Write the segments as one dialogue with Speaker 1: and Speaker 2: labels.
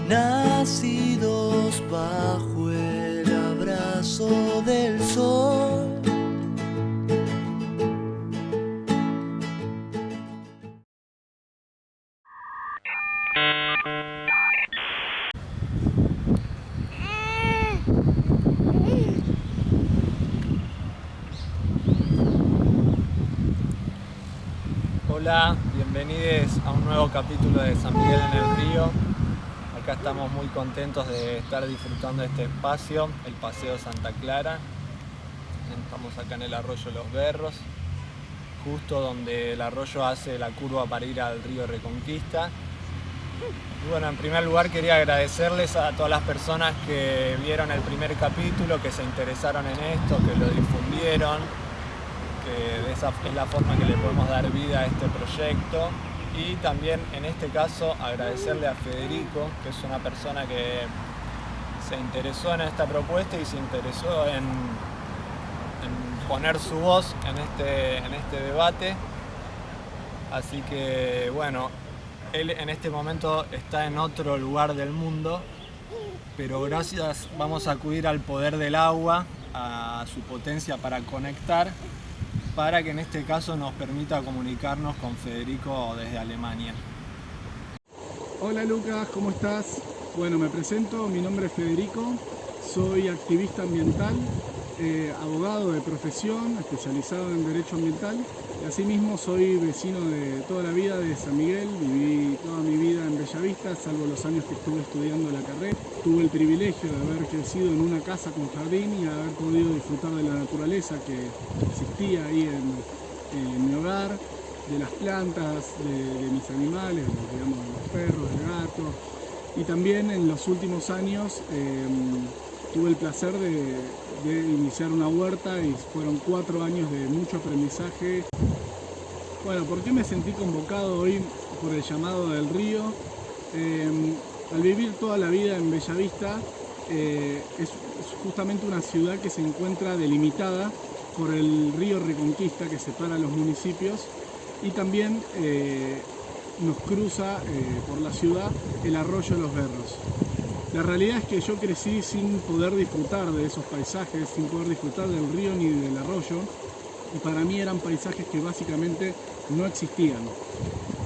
Speaker 1: nacidos bajo el abrazo del sol.
Speaker 2: Hola, bienvenidos a un nuevo capítulo de San Miguel en el Río. Acá estamos muy contentos de estar disfrutando de este espacio, el Paseo Santa Clara. Estamos acá en el arroyo Los Berros, justo donde el arroyo hace la curva para ir al río Reconquista. Y bueno, en primer lugar quería agradecerles a todas las personas que vieron el primer capítulo, que se interesaron en esto, que lo difundieron, que esa es la forma que le podemos dar vida a este proyecto. Y también en este caso agradecerle a Federico, que es una persona que se interesó en esta propuesta y se interesó en poner su voz en este debate. Así que bueno, él en este momento está en otro lugar del mundo, pero gracias vamos a acudir al poder del agua, a su potencia para conectar, para que en este caso nos permita comunicarnos con Federico desde Alemania.
Speaker 3: Hola Lucas, ¿cómo estás? Bueno, me presento, mi nombre es Federico, soy activista ambiental, abogado de profesión, especializado en Derecho Ambiental, y asimismo soy vecino de toda la vida de San Miguel. Viví toda mi vida en Bellavista, salvo los años que estuve estudiando la carrera. Tuve el privilegio de haber crecido en una casa con jardín y haber podido disfrutar de la naturaleza que existía ahí en mi hogar, de las plantas, de mis animales, digamos, de los perros, de gatos. Y también en los últimos años tuve el placer de iniciar una huerta y fueron 4 años de mucho aprendizaje. Bueno, ¿por qué me sentí convocado hoy por el llamado del río? Al vivir toda la vida en Bellavista, es justamente una ciudad que se encuentra delimitada por el río Reconquista que separa los municipios, y también nos cruza por la ciudad el arroyo Los Berros. La realidad es que yo crecí sin poder disfrutar de esos paisajes, sin poder disfrutar del río ni del arroyo, y para mí eran paisajes que básicamente no existían.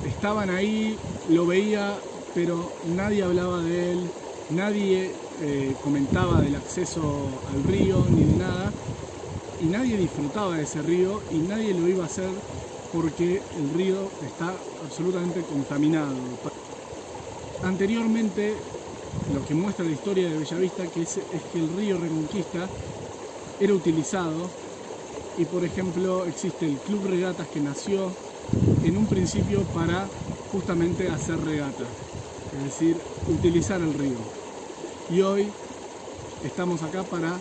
Speaker 3: Estaban ahí, lo veía, pero nadie hablaba de él, nadie comentaba del acceso al río ni de nada, y nadie disfrutaba de ese río y nadie lo iba a hacer porque el río está absolutamente contaminado. Anteriormente, lo que muestra la historia de Bellavista es que el río Reconquista era utilizado, y por ejemplo existe el Club Regatas que nació en un principio para justamente hacer regata, es decir, utilizar el río. Y hoy estamos acá para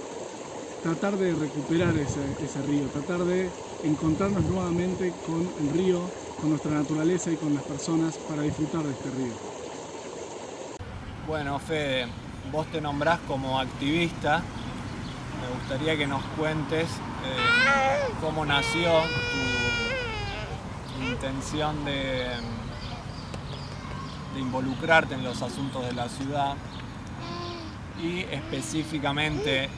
Speaker 3: tratar de recuperar ese río, tratar de encontrarnos nuevamente con el río, con nuestra naturaleza y con las personas para disfrutar de este río.
Speaker 2: Bueno, Fede, vos te nombrás como activista. Me gustaría que nos cuentes cómo nació tu intención de involucrarte en los asuntos de la ciudad y específicamente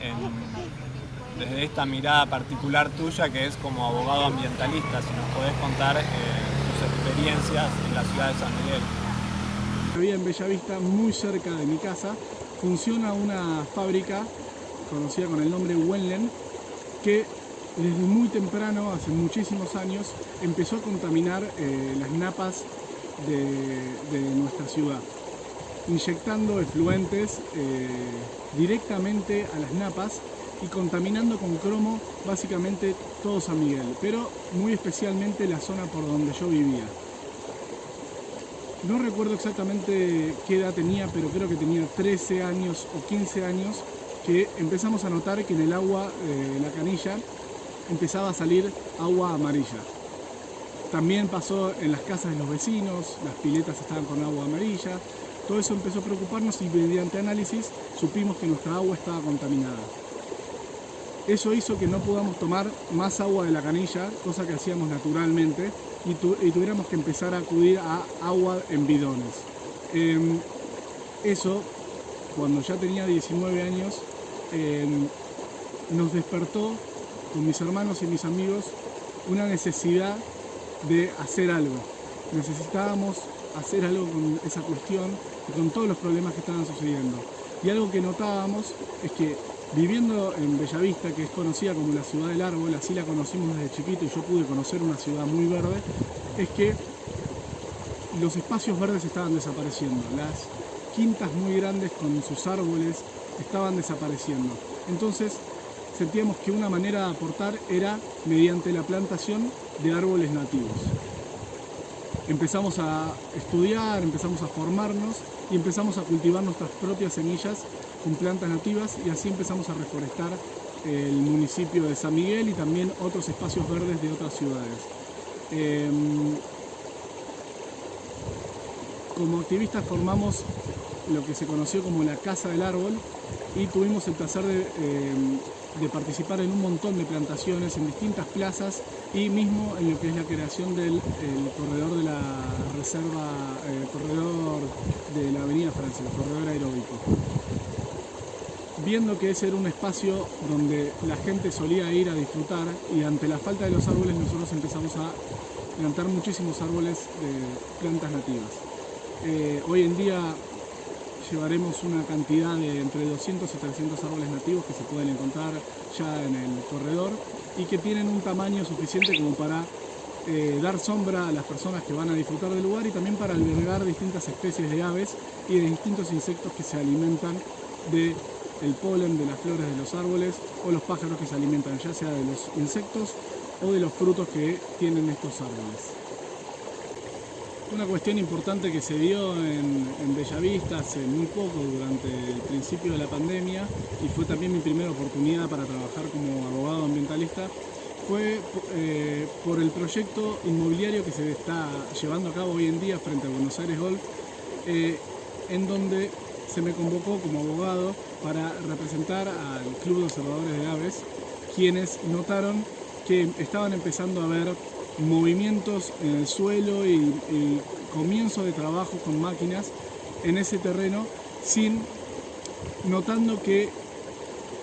Speaker 2: desde esta mirada particular tuya, que es como abogado ambientalista. Si nos podés contar tus experiencias en la ciudad de San Miguel.
Speaker 3: Había en Bellavista, muy cerca de mi casa, funciona una fábrica conocida con el nombre Wenlen, que desde muy temprano, hace muchísimos años, empezó a contaminar las napas de nuestra ciudad, inyectando efluentes directamente a las napas y contaminando con cromo básicamente todo San Miguel, pero muy especialmente la zona por donde yo vivía. No recuerdo exactamente qué edad tenía, pero creo que tenía 13 años o 15 años, que empezamos a notar que en el agua de la canilla empezaba a salir agua amarilla. También pasó en las casas de los vecinos, las piletas estaban con agua amarilla. Todo eso empezó a preocuparnos y mediante análisis supimos que nuestra agua estaba contaminada. Eso hizo que no podamos tomar más agua de la canilla, cosa que hacíamos naturalmente, y tuviéramos que empezar a acudir a agua en bidones. Eso, cuando ya tenía 19 años, nos despertó con mis hermanos y mis amigos una necesidad de hacer algo. Necesitábamos hacer algo con esa cuestión y con todos los problemas que estaban sucediendo. Y algo que notábamos es que viviendo en Bellavista, que es conocida como la ciudad del árbol, así la conocimos desde chiquito y yo pude conocer una ciudad muy verde, es que los espacios verdes estaban desapareciendo. Las quintas muy grandes con sus árboles estaban desapareciendo. Entonces sentíamos que una manera de aportar era mediante la plantación de árboles nativos. Empezamos a estudiar, empezamos a formarnos y empezamos a cultivar nuestras propias semillas con plantas nativas y así empezamos a reforestar el municipio de San Miguel y también otros espacios verdes de otras ciudades. Como activistas formamos lo que se conoció como la Casa del Árbol y tuvimos el placer de participar en un montón de plantaciones en distintas plazas y mismo en lo que es la creación del corredor de la reserva, corredor de la Avenida Francia, el corredor aeróbico. Viendo que ese era un espacio donde la gente solía ir a disfrutar y ante la falta de los árboles nosotros empezamos a plantar muchísimos árboles de plantas nativas. Hoy en día llevaremos una cantidad de entre 200 y 300 árboles nativos que se pueden encontrar ya en el corredor y que tienen un tamaño suficiente como para dar sombra a las personas que van a disfrutar del lugar y también para albergar distintas especies de aves y de distintos insectos que se alimentan del polen de las flores de los árboles o los pájaros que se alimentan ya sea de los insectos o de los frutos que tienen estos árboles. Una cuestión importante que se dio en Bellavista hace muy poco, durante el principio de la pandemia, y fue también mi primera oportunidad para trabajar como abogado ambientalista, fue por el proyecto inmobiliario que se está llevando a cabo hoy en día frente a Buenos Aires Golf, en donde se me convocó como abogado para representar al Club de Observadores de Aves, quienes notaron que estaban empezando a ver movimientos en el suelo y comienzo de trabajo con máquinas en ese terreno, notando que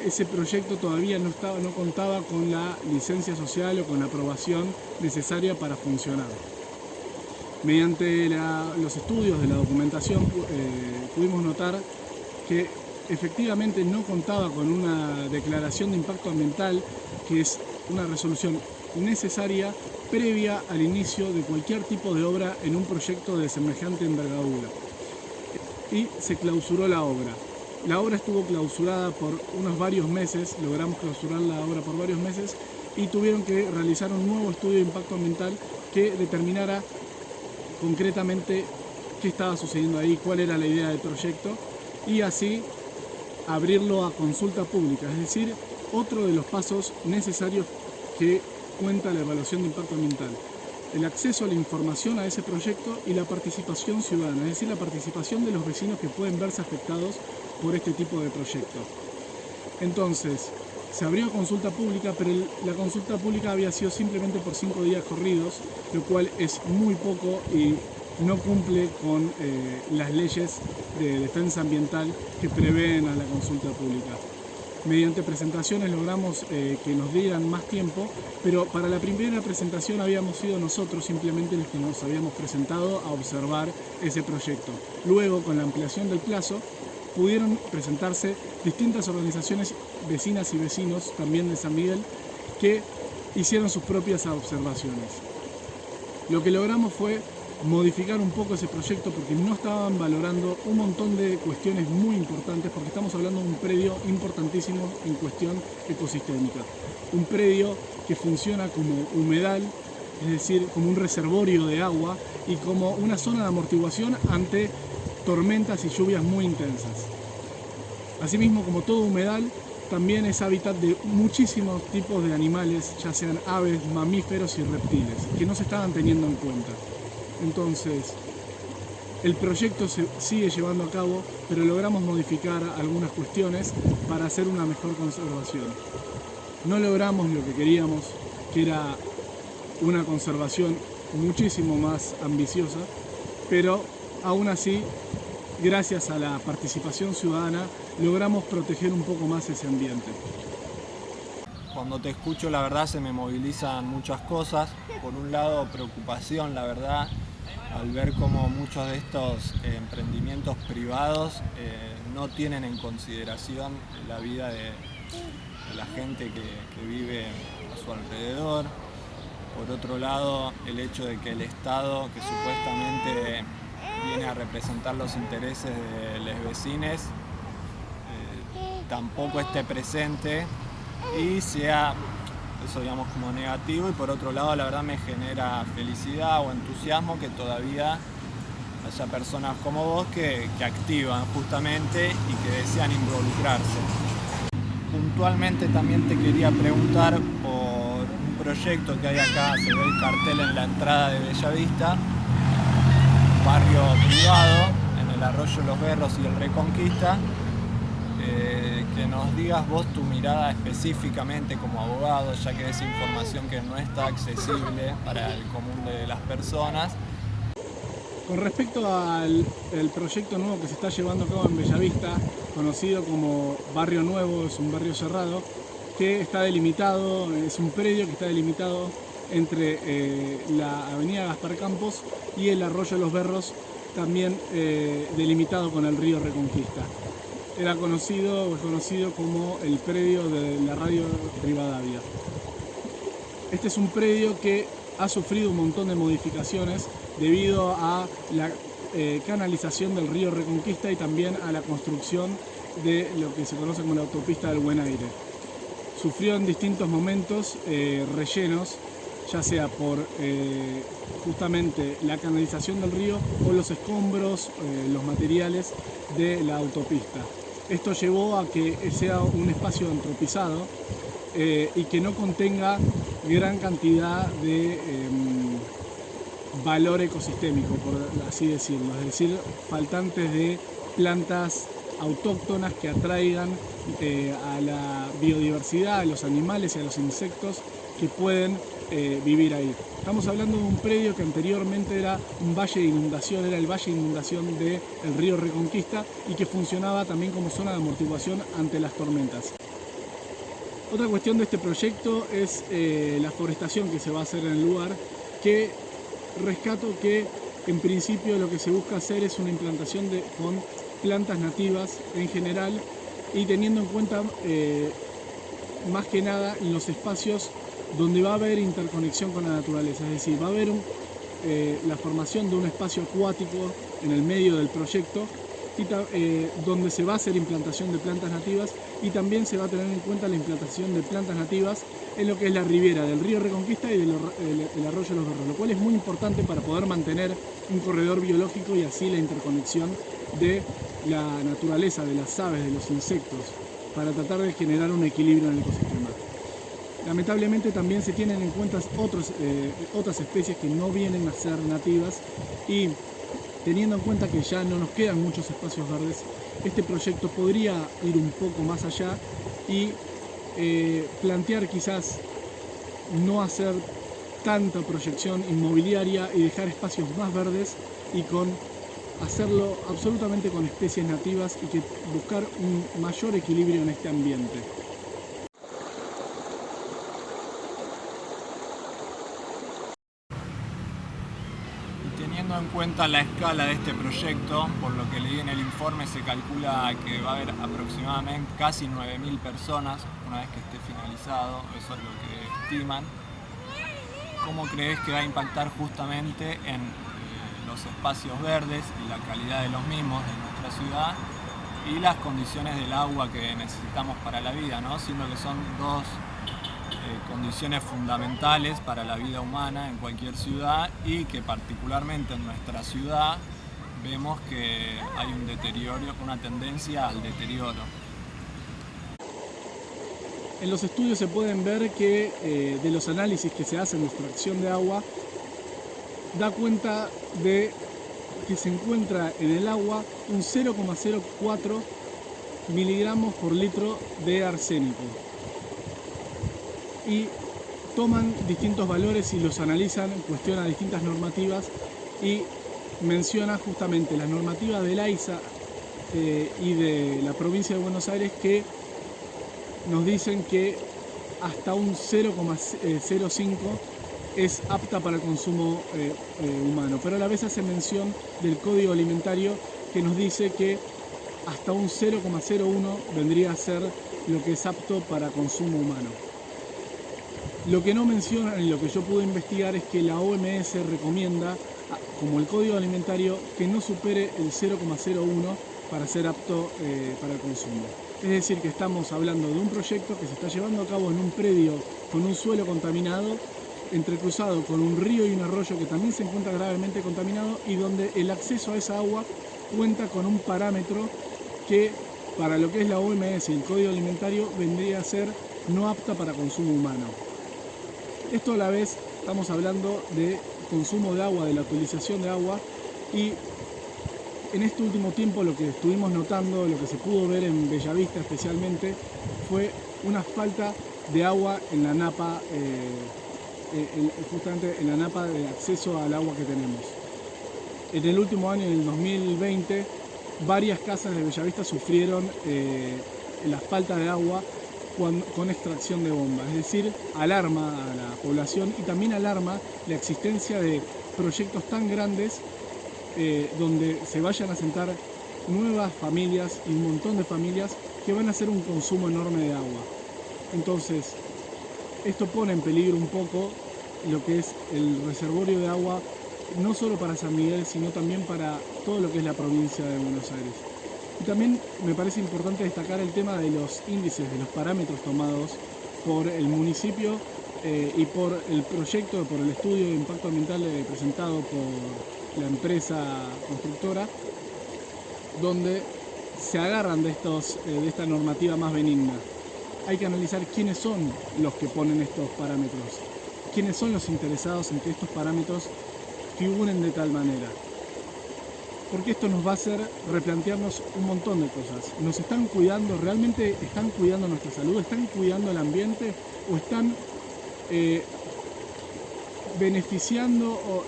Speaker 3: ese proyecto todavía no contaba con la licencia social o con la aprobación necesaria para funcionar. Mediante los estudios de la documentación pudimos notar que efectivamente no contaba con una declaración de impacto ambiental, que es una resolución necesaria previa al inicio de cualquier tipo de obra en un proyecto de semejante envergadura. Y se clausuró la obra. La obra estuvo clausurada por varios meses, logramos clausurar la obra por varios meses y tuvieron que realizar un nuevo estudio de impacto ambiental que determinara concretamente qué estaba sucediendo ahí, cuál era la idea del proyecto y así abrirlo a consulta pública, es decir, otro de los pasos necesarios que cuenta la evaluación de impacto ambiental. El acceso a la información a ese proyecto y la participación ciudadana, es decir, la participación de los vecinos que pueden verse afectados por este tipo de proyecto. Entonces, se abrió consulta pública, pero la consulta pública había sido simplemente por 5 días corridos, lo cual es muy poco y no cumple con las leyes de defensa ambiental que prevén a la consulta pública. Mediante presentaciones logramos que nos dieran más tiempo, pero para la primera presentación habíamos sido nosotros simplemente los que nos habíamos presentado a observar ese proyecto. Luego, con la ampliación del plazo, pudieron presentarse distintas organizaciones vecinas y vecinos, también de San Miguel, que hicieron sus propias observaciones. Lo que logramos fue modificar un poco ese proyecto porque no estaban valorando un montón de cuestiones muy importantes, porque estamos hablando de un predio importantísimo en cuestión ecosistémica. Un predio que funciona como humedal, es decir, como un reservorio de agua y como una zona de amortiguación ante tormentas y lluvias muy intensas. Asimismo, como todo humedal, también es hábitat de muchísimos tipos de animales, ya sean aves, mamíferos y reptiles, que no se estaban teniendo en cuenta. Entonces, el proyecto se sigue llevando a cabo, pero logramos modificar algunas cuestiones para hacer una mejor conservación. No logramos lo que queríamos, que era una conservación muchísimo más ambiciosa, pero aún así gracias a la participación ciudadana, logramos proteger un poco más ese ambiente.
Speaker 2: Cuando te escucho, la verdad, se me movilizan muchas cosas. Por un lado, preocupación, la verdad, al ver cómo muchos de estos emprendimientos privados no tienen en consideración la vida de la gente que vive a su alrededor. Por otro lado, el hecho de que el Estado, que supuestamente viene a representar los intereses de los vecinos, tampoco esté presente y sea eso, digamos, como negativo. Y por otro lado, la verdad, me genera felicidad o entusiasmo que todavía haya personas como vos que activan justamente y que desean involucrarse. Puntualmente también te quería preguntar por un proyecto que hay acá, se ve el cartel en la entrada de Bellavista, barrio privado, en el Arroyo Los Berros y el Reconquista. Que nos digas vos tu mirada específicamente como abogado, ya que es información que no está accesible para el común de las personas.
Speaker 3: Con respecto al proyecto nuevo que se está llevando a cabo en Bellavista, conocido como Barrio Nuevo, es un barrio cerrado, que está delimitado, es un predio que está delimitado entre la avenida Gaspar Campos y el Arroyo Los Berros, también delimitado con el río Reconquista. Era conocido o es conocido como el predio de la radio Rivadavia. Este es un predio que ha sufrido un montón de modificaciones debido a la canalización del río Reconquista y también a la construcción de lo que se conoce como la autopista del Buen Aire. Sufrió en distintos momentos rellenos, ya sea por justamente la canalización del río o los escombros, los materiales de la autopista. Esto llevó a que sea un espacio antropizado y que no contenga gran cantidad de valor ecosistémico, por así decirlo, es decir, faltantes de plantas autóctonas que atraigan a la biodiversidad, a los animales y a los insectos que pueden vivir ahí. Estamos hablando de un predio que anteriormente era un valle de inundación, era el valle de inundación del río Reconquista y que funcionaba también como zona de amortiguación ante las tormentas. Otra cuestión de este proyecto es la forestación que se va a hacer en el lugar, que rescato que en principio lo que se busca hacer es una implantación con plantas nativas en general y teniendo en cuenta más que nada en los espacios donde va a haber interconexión con la naturaleza, es decir, va a haber la formación de un espacio acuático en el medio del proyecto y donde se va a hacer implantación de plantas nativas y también se va a tener en cuenta la implantación de plantas nativas en lo que es la ribera del río Reconquista y del Arroyo Los Berros, lo cual es muy importante para poder mantener un corredor biológico y así la interconexión de la naturaleza, de las aves, de los insectos, para tratar de generar un equilibrio en el ecosistema. Lamentablemente también se tienen en cuenta otras especies que no vienen a ser nativas y teniendo en cuenta que ya no nos quedan muchos espacios verdes, este proyecto podría ir un poco más allá y plantear quizás no hacer tanta proyección inmobiliaria y dejar espacios más verdes y hacerlo absolutamente con especies nativas y que buscar un mayor equilibrio en este ambiente.
Speaker 2: Teniendo en cuenta la escala de este proyecto, por lo que leí en el informe, se calcula que va a haber aproximadamente casi 9.000 personas una vez que esté finalizado, eso es lo que estiman. ¿Cómo crees que va a impactar justamente en los espacios verdes y la calidad de los mismos de nuestra ciudad y las condiciones del agua que necesitamos para la vida, ¿no? Siendo que son dos condiciones fundamentales para la vida humana en cualquier ciudad y que particularmente en nuestra ciudad vemos que hay un deterioro, una tendencia al deterioro.
Speaker 3: En los estudios se pueden ver que de los análisis que se hacen de extracción de agua da cuenta de que se encuentra en el agua un 0,04 miligramos por litro de arsénico. Y toman distintos valores y los analizan, cuestionan distintas normativas y menciona justamente la normativa del AISA y de la provincia de Buenos Aires, que nos dicen que hasta un 0,05 es apta para el consumo humano, pero a la vez hace mención del Código Alimentario, que nos dice que hasta un 0,01 vendría a ser lo que es apto para consumo humano. Lo que no mencionan y lo que yo pude investigar es que la OMS recomienda, como el Código Alimentario, que no supere el 0,01 para ser apto para el consumo. Es decir, que estamos hablando de un proyecto que se está llevando a cabo en un predio con un suelo contaminado, entrecruzado con un río y un arroyo que también se encuentra gravemente contaminado, y donde el acceso a esa agua cuenta con un parámetro que para lo que es la OMS y el Código Alimentario vendría a ser no apta para consumo humano. Esto a la vez estamos hablando de consumo de agua, de la utilización de agua, y en este último tiempo lo que estuvimos notando, lo que se pudo ver en Bellavista especialmente, fue una falta de agua en la napa, justamente en la napa de acceso al agua que tenemos. En el último año, en el 2020, varias casas de Bellavista sufrieron la falta de agua con extracción de bombas. Es decir, alarma a la población y también alarma la existencia de proyectos tan grandes donde se vayan a sentar nuevas familias y un montón de familias que van a hacer un consumo enorme de agua. Entonces, esto pone en peligro un poco lo que es el reservorio de agua, no solo para San Miguel, sino también para todo lo que es la provincia de Buenos Aires. Y también me parece importante destacar el tema de los índices, de los parámetros tomados por el municipio y por el proyecto, por el estudio de impacto ambiental presentado por la empresa constructora, donde se agarran de esta normativa más benigna. Hay que analizar quiénes son los que ponen estos parámetros, quiénes son los interesados en que estos parámetros figuren de tal manera. Porque esto nos va a hacer replantearnos un montón de cosas. ¿Nos están cuidando? ¿Realmente están cuidando nuestra salud? ¿Están cuidando el ambiente? ¿O están beneficiando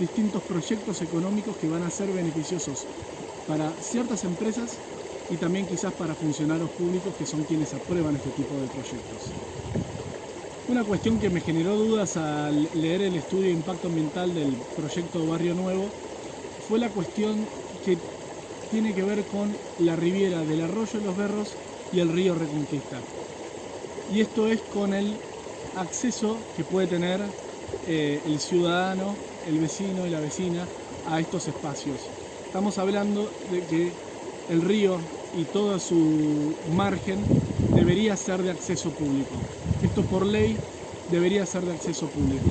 Speaker 3: distintos proyectos económicos que van a ser beneficiosos para ciertas empresas y también quizás para funcionarios públicos, que son quienes aprueban este tipo de proyectos? Una cuestión que me generó dudas al leer el estudio de impacto ambiental del proyecto Barrio Nuevo fue la cuestión que tiene que ver con la riviera del arroyo Los Berros y el río Reconquista. Y esto es con el acceso que puede tener el ciudadano, el vecino y la vecina a estos espacios. Estamos hablando de que el río y toda su margen debería ser de acceso público. Esto por ley debería ser de acceso público.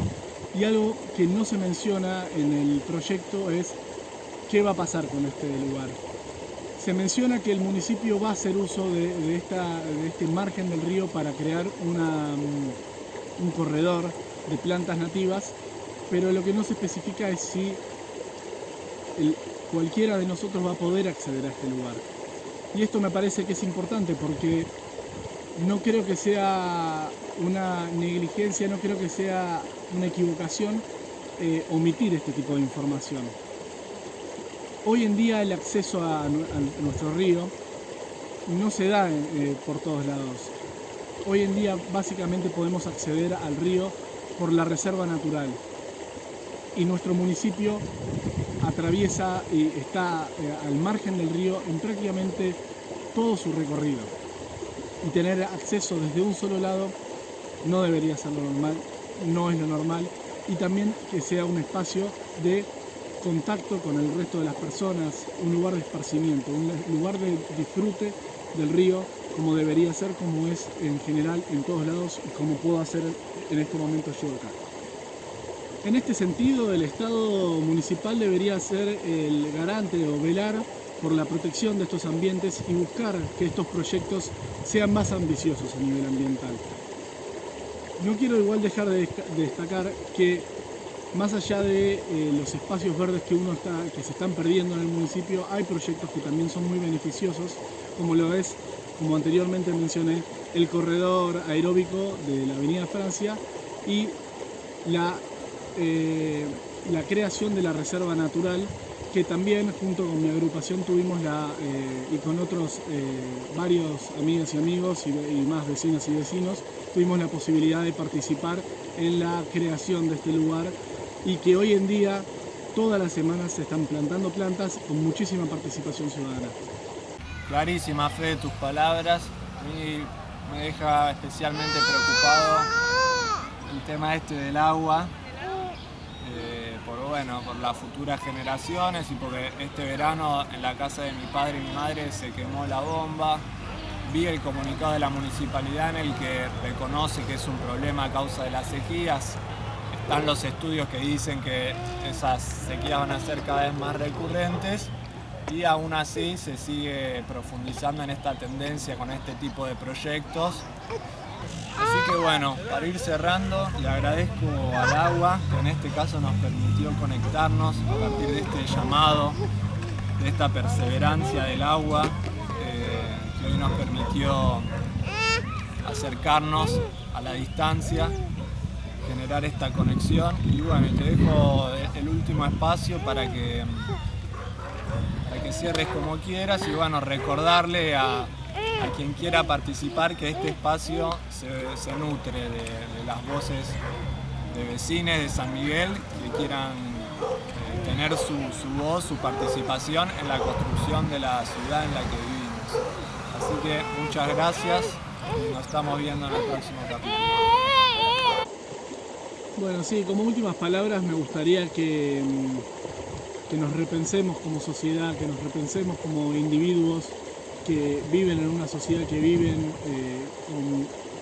Speaker 3: Y algo que no se menciona en el proyecto es qué va a pasar con este lugar. Se menciona que el municipio va a hacer uso de este margen del río para crear un corredor de plantas nativas, pero lo que no se especifica es si cualquiera de nosotros va a poder acceder a este lugar. Y esto me parece que es importante porque no creo que sea una negligencia, no creo que sea una equivocación omitir este tipo de información. Hoy en día el acceso a nuestro río no se da por todos lados. Hoy en día básicamente podemos acceder al río por la reserva natural. Y nuestro municipio atraviesa y está al margen del río en prácticamente todo su recorrido. Y tener acceso desde un solo lado no debería ser lo normal, no es lo normal. Y también que sea un espacio de contacto con el resto de las personas, un lugar de esparcimiento, un lugar de disfrute del río, como debería ser, como es en general en todos lados y como puedo hacer en este momento yo acá. En este sentido, el Estado municipal debería ser el garante o velar por la protección de estos ambientes y buscar que estos proyectos sean más ambiciosos a nivel ambiental. No quiero igual dejar de destacar que más allá de los espacios verdes que se están perdiendo en el municipio, hay proyectos que también son muy beneficiosos, como lo es, como anteriormente mencioné, el corredor aeróbico de la Avenida Francia y la creación de la reserva natural que también junto con mi agrupación tuvimos y con otros varios amigas y amigos y más vecinas y vecinos, tuvimos la posibilidad de participar en la creación de este lugar y que hoy en día todas las semanas se están plantando plantas con muchísima participación ciudadana.
Speaker 2: Clarísima, Fede, tus palabras. A mí me deja especialmente preocupado el tema del agua, por las futuras generaciones y porque este verano en la casa de mi padre y mi madre se quemó la bomba. Vi el comunicado de la municipalidad en el que reconoce que es un problema a causa de las sequías. Están los estudios que dicen que esas sequías van a ser cada vez más recurrentes y aún así se sigue profundizando en esta tendencia con este tipo de proyectos. Así que bueno, para ir cerrando, le agradezco al agua que en este caso nos permitió conectarnos a partir de este llamado, de esta perseverancia del agua, que hoy nos permitió acercarnos a la distancia, generar esta conexión. Y bueno, te dejo el último espacio para que cierres como quieras y bueno, recordarle a quien quiera participar que este espacio se nutre de las voces de vecinos de San Miguel que quieran tener su voz, su participación en la construcción de la ciudad en la que vivimos. Así que muchas gracias y nos estamos viendo en el próximo capítulo.
Speaker 3: Bueno, sí, como últimas palabras me gustaría que nos repensemos como sociedad, que nos repensemos como individuos que viven en una sociedad, que viven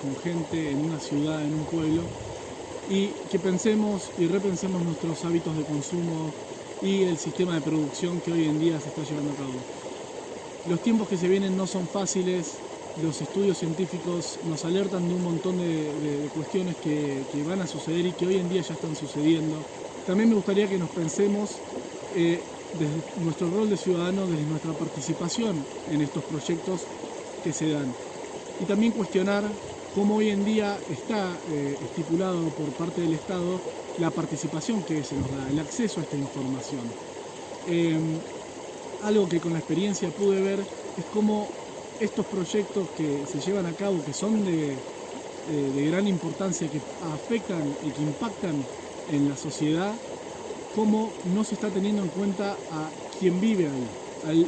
Speaker 3: con gente en una ciudad, en un pueblo, y que pensemos y repensemos nuestros hábitos de consumo y el sistema de producción que hoy en día se está llevando a cabo. Los tiempos que se vienen no son fáciles, los estudios científicos nos alertan de un montón de cuestiones que van a suceder y que hoy en día ya están sucediendo. También me gustaría que nos pensemos desde nuestro rol de ciudadano, desde nuestra participación en estos proyectos que se dan. Y también cuestionar cómo hoy en día está estipulado por parte del Estado la participación que se nos da, el acceso a esta información. Algo que con la experiencia pude ver es cómo estos proyectos que se llevan a cabo, que son de gran importancia, que afectan y que impactan en la sociedad, cómo no se está teniendo en cuenta a quien vive ahí,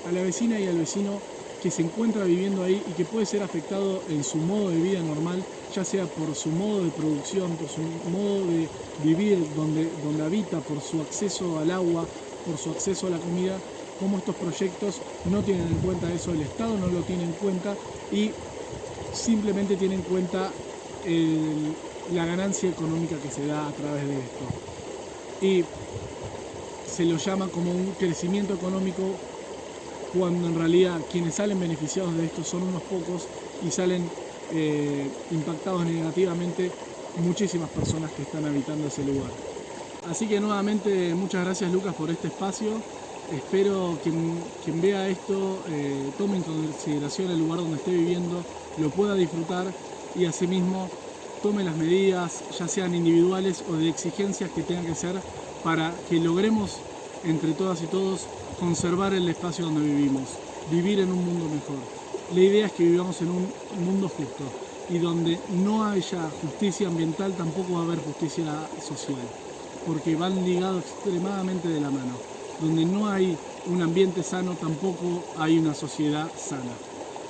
Speaker 3: a la vecina y al vecino que se encuentra viviendo ahí y que puede ser afectado en su modo de vida normal, ya sea por su modo de producción, por su modo de vivir donde habita, por su acceso al agua, por su acceso a la comida, cómo estos proyectos no tienen en cuenta eso, el Estado no lo tiene en cuenta y simplemente tiene en cuenta la ganancia económica que se da a través de esto. Y se lo llama como un crecimiento económico cuando en realidad quienes salen beneficiados de esto son unos pocos y salen impactados negativamente muchísimas personas que están habitando ese lugar. Así que nuevamente muchas gracias, Lucas, por este espacio. Espero que quien vea esto tome en consideración el lugar donde esté viviendo, lo pueda disfrutar y asimismo tome las medidas, ya sean individuales o de exigencias que tengan que ser para que logremos entre todas y todos conservar el espacio donde vivimos, vivir en un mundo mejor. La idea es que vivamos en un mundo justo y donde no haya justicia ambiental tampoco va a haber justicia social, porque van ligados extremadamente de la mano. Donde no hay un ambiente sano tampoco hay una sociedad sana.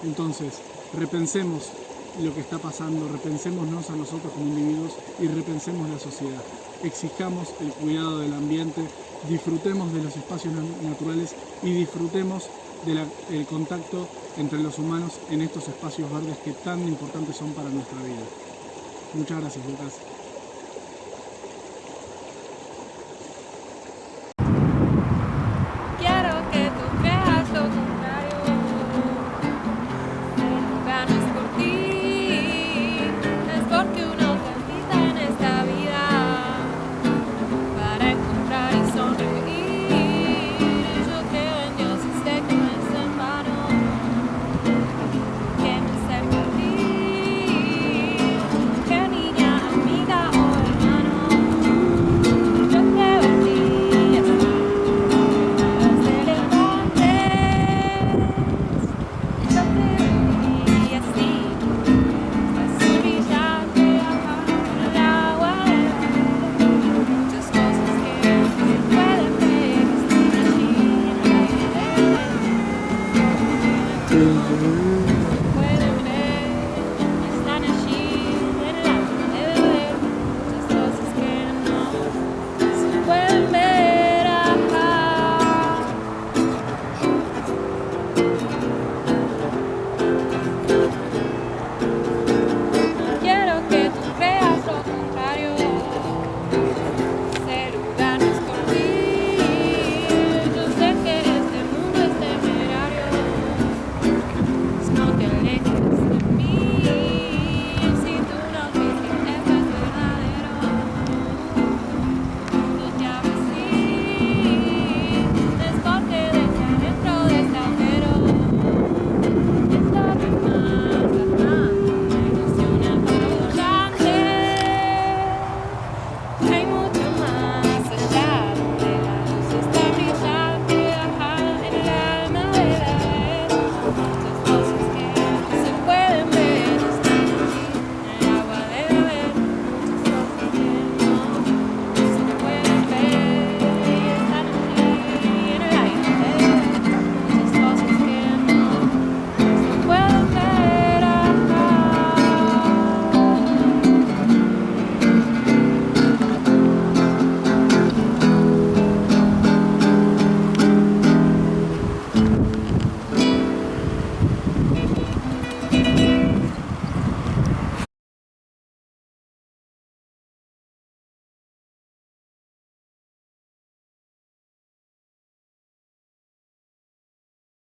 Speaker 3: Entonces, repensemos lo que está pasando, repensémonos a nosotros como individuos y repensemos la sociedad. Exijamos el cuidado del ambiente, disfrutemos de los espacios naturales y disfrutemos del contacto entre los humanos en estos espacios verdes que tan importantes son para nuestra vida. Muchas gracias, Lucas.
Speaker 4: Amiga
Speaker 1: Thank you.